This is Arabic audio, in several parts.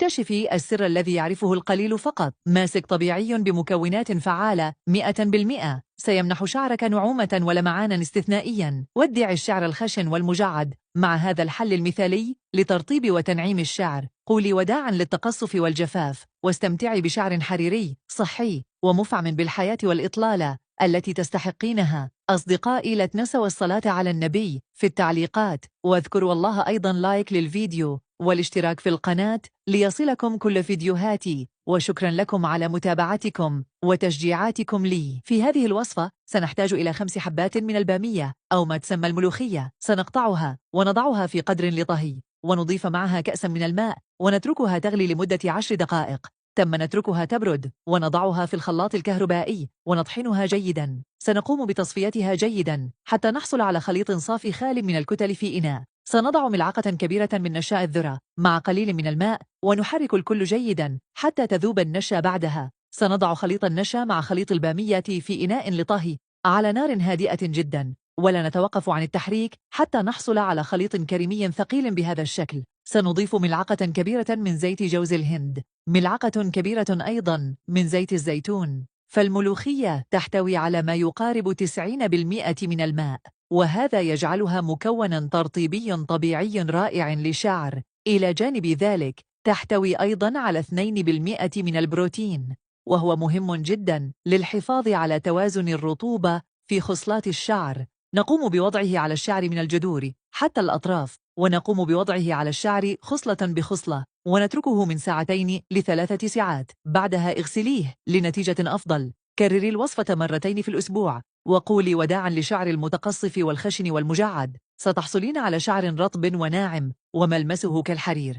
اكتشفي السر الذي يعرفه القليل فقط. ماسك طبيعي بمكونات فعالة 100%، سيمنح شعرك نعومة ولمعانا استثنائيا. ودع الشعر الخشن والمجعد مع هذا الحل المثالي لترطيب وتنعيم الشعر. قولي وداعا للتقصف والجفاف، واستمتعي بشعر حريري صحي ومفعم بالحياة والإطلالة التي تستحقينها. أصدقائي، لا تنسوا الصلاة على النبي في التعليقات، واذكروا الله أيضا لايك للفيديو والاشتراك في القناة ليصلكم كل فيديوهاتي. وشكرا لكم على متابعتكم وتشجيعاتكم لي. في هذه الوصفة سنحتاج إلى 5 حبات من البامية أو ما تسمى الملوخية. سنقطعها ونضعها في قدر لطهي، ونضيف معها كأسا من الماء ونتركها تغلي لمدة 10 دقائق. ثم نتركها تبرد ونضعها في الخلاط الكهربائي ونطحنها جيدا. سنقوم بتصفيتها جيدا حتى نحصل على خليط صافي خال من الكتل في إناء. سنضع ملعقة كبيرة من نشاء الذرة مع قليل من الماء ونحرك الكل جيدا حتى تذوب النشا. بعدها سنضع خليط النشا مع خليط البامية في إناء لطهي على نار هادئة جدا، ولا نتوقف عن التحريك حتى نحصل على خليط كريمي ثقيل بهذا الشكل. سنضيف ملعقة كبيرة من زيت جوز الهند، ملعقة كبيرة أيضا من زيت الزيتون. فالملوخية تحتوي على ما يقارب 90% من الماء، وهذا يجعلها مكوناً ترطيبي طبيعي رائع للشعر. إلى جانب ذلك تحتوي أيضاً على 2% من البروتين، وهو مهم جداً للحفاظ على توازن الرطوبة في خصلات الشعر. نقوم بوضعه على الشعر من الجذور حتى الأطراف، ونقوم بوضعه على الشعر خصلة بخصلة، ونتركه من 2 ل3 ساعات. بعدها اغسليه لنتيجة أفضل. كرري الوصفة 2 مرات في الأسبوع، وقولي وداعا لشعر المتقصف والخشن والمجعد. ستحصلين على شعر رطب وناعم وملمسه كالحرير.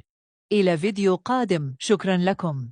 إلى فيديو قادم، شكرا لكم.